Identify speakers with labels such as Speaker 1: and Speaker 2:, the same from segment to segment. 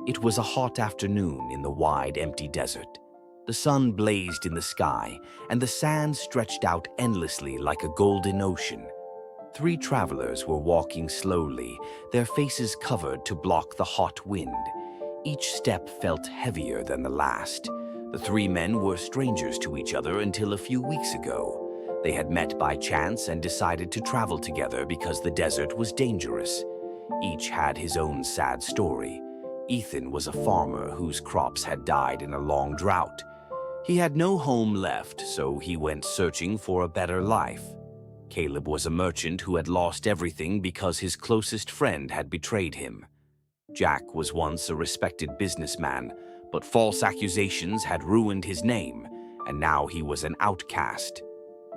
Speaker 1: It was a hot afternoon in the wide, empty desert. The sun blazed in the sky, and the sand stretched out endlessly like a golden ocean. Three travelers were walking slowly, their faces covered to block the hot wind. Each step felt heavier than the last. The three men were strangers to each other until a few weeks ago. They had met by chance and decided to travel together because the desert was dangerous. Each had his own sad story. Ethan was a farmer whose crops had died in a long drought. He had no home left, so he went searching for a better life. Caleb was a merchant who had lost everything because his closest friend had betrayed him. Jack was once a respected businessman, but false accusations had ruined his name, and now he was an outcast.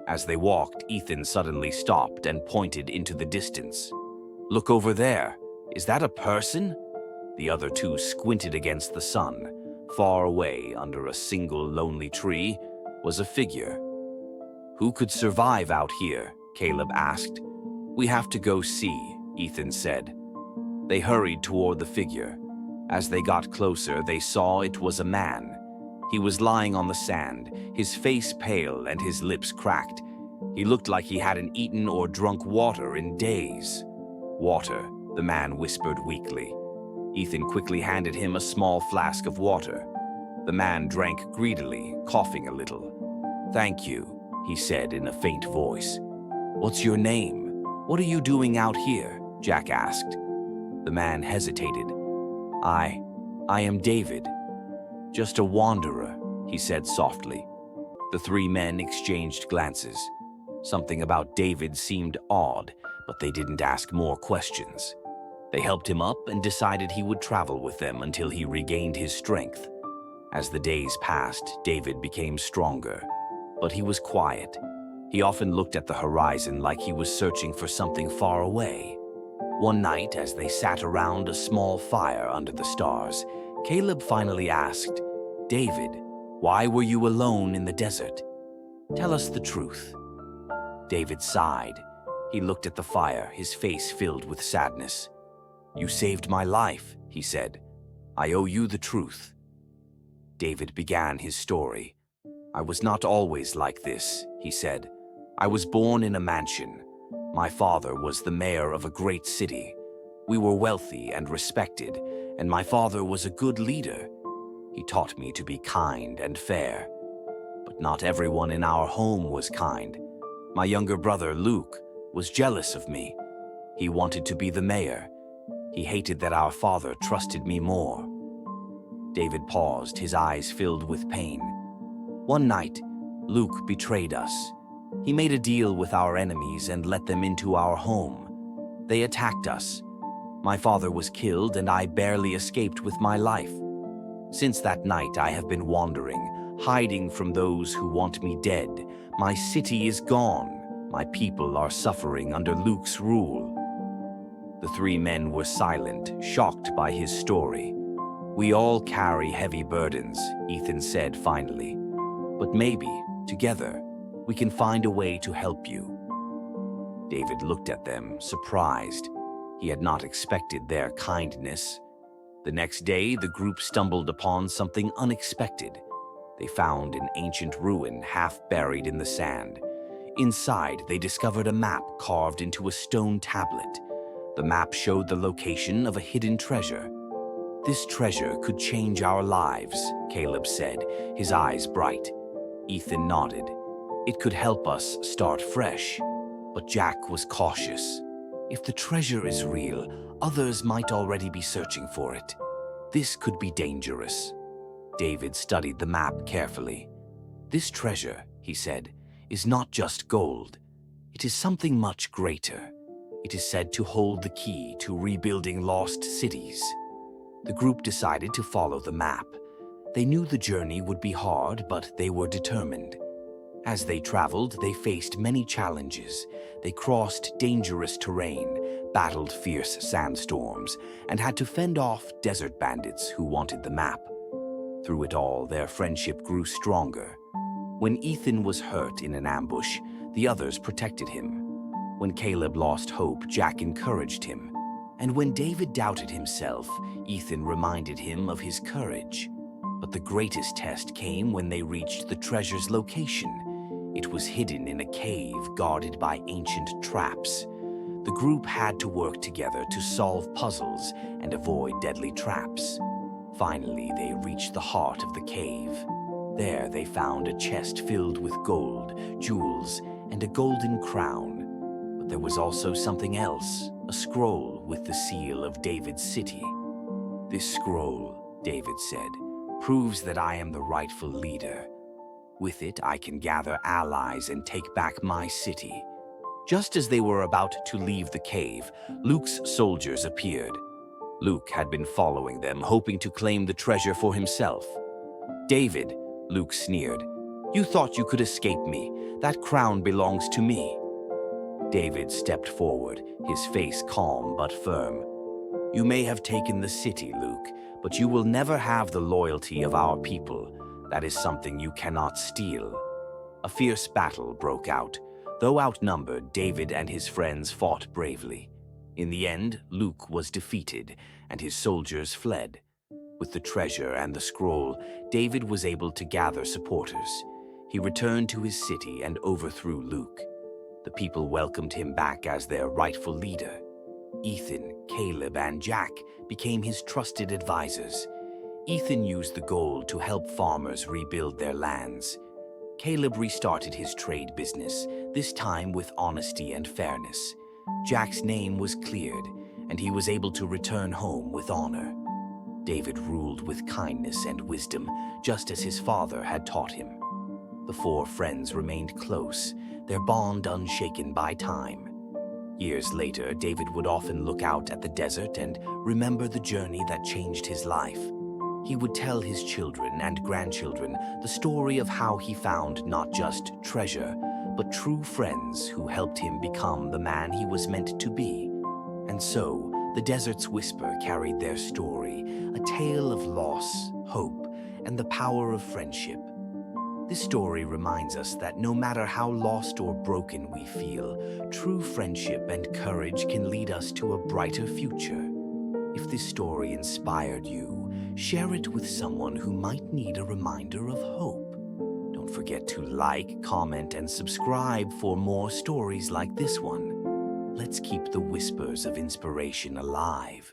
Speaker 1: As they walked, Ethan suddenly stopped and pointed into the distance. "Look over there. Is that a person?" The other two squinted against the sun. Far away, under a single lonely tree, was a figure. "Who could survive out here?" Caleb asked. "We have to go see," Ethan said. They hurried toward the figure. As they got closer, they saw it was a man. He was lying on the sand, his face pale and his lips cracked. He looked like he hadn't eaten or drunk water in days. "Water," the man whispered weakly. Ethan quickly handed him a small flask of water. The man drank greedily, coughing a little. "Thank you," he said in a faint voice. "What's your name? What are you doing out here?" Jack asked. The man hesitated. I am David. Just a wanderer," he said softly. The three men exchanged glances. Something about David seemed odd, but they didn't ask more questions. They helped him up and decided he would travel with them until he regained his strength. As the days passed, David became stronger, but he was quiet. He often looked at the horizon like he was searching for something far away. One night, as they sat around a small fire under the stars, Caleb finally asked, "David, why were you alone in the desert? Tell us the truth." David sighed. He looked at the fire, his face filled with sadness. "You saved my life," he said. "I owe you the truth." David began his story. "I was not always like this," he said. "I was born in a mansion. My father was the mayor of a great city. We were wealthy and respected, and my father was a good leader. He taught me to be kind and fair. But not everyone in our home was kind. My younger brother, Luke, was jealous of me. He wanted to be the mayor. He hated that our father trusted me more." David paused, his eyes filled with pain. "One night, Luke betrayed us. He made a deal with our enemies and let them into our home. They attacked us. My father was killed and I barely escaped with my life. Since that night, I have been wandering, hiding from those who want me dead. My city is gone. My people are suffering under Luke's rule." The three men were silent, shocked by his story. "We all carry heavy burdens," Ethan said finally. "But maybe, together, we can find a way to help you." David looked at them, surprised. He had not expected their kindness. The next day, the group stumbled upon something unexpected. They found an ancient ruin half buried in the sand. Inside, they discovered a map carved into a stone tablet. The map showed the location of a hidden treasure. "This treasure could change our lives," Caleb said, his eyes bright. Ethan nodded. "It could help us start fresh." But Jack was cautious. "If the treasure is real, others might already be searching for it. This could be dangerous." David studied the map carefully. "This treasure," he said, "is not just gold. It is something much greater. It is said to hold the key to rebuilding lost cities." The group decided to follow the map. They knew the journey would be hard, but they were determined. As they traveled, they faced many challenges. They crossed dangerous terrain, battled fierce sandstorms, and had to fend off desert bandits who wanted the map. Through it all, their friendship grew stronger. When Ethan was hurt in an ambush, the others protected him. When Caleb lost hope, Jack encouraged him. And when David doubted himself, Ethan reminded him of his courage. But the greatest test came when they reached the treasure's location. It was hidden in a cave guarded by ancient traps. The group had to work together to solve puzzles and avoid deadly traps. Finally, they reached the heart of the cave. There they found a chest filled with gold, jewels, and a golden crown. But there was also something else, a scroll with the seal of David's city. "This scroll," David said, "proves that I am the rightful leader. With it, I can gather allies and take back my city." Just as they were about to leave the cave, Luke's soldiers appeared. Luke had been following them, hoping to claim the treasure for himself. "David," Luke sneered, "you thought you could escape me. That crown belongs to me." David stepped forward, his face calm but firm. "You may have taken the city, Luke, but you will never have the loyalty of our people. That is something you cannot steal." A fierce battle broke out. Though outnumbered, David and his friends fought bravely. In the end, Luke was defeated, and his soldiers fled. With the treasure and the scroll, David was able to gather supporters. He returned to his city and overthrew Luke. The people welcomed him back as their rightful leader. Ethan, Caleb, and Jack became his trusted advisors. Ethan used the gold to help farmers rebuild their lands. Caleb restarted his trade business, this time with honesty and fairness. Jack's name was cleared, and he was able to return home with honor. David ruled with kindness and wisdom, just as his father had taught him. The four friends remained close, their bond unshaken by time. Years later, David would often look out at the desert and remember the journey that changed his life. He would tell his children and grandchildren the story of how he found not just treasure, but true friends who helped him become the man he was meant to be. And so, the desert's whisper carried their story, a tale of loss, hope, and the power of friendship. This story reminds us that no matter how lost or broken we feel, true friendship and courage can lead us to a brighter future. If this story inspired you, share it with someone who might need a reminder of hope. Don't forget to like, comment, and subscribe for more stories like this one. Let's keep the whispers of inspiration alive.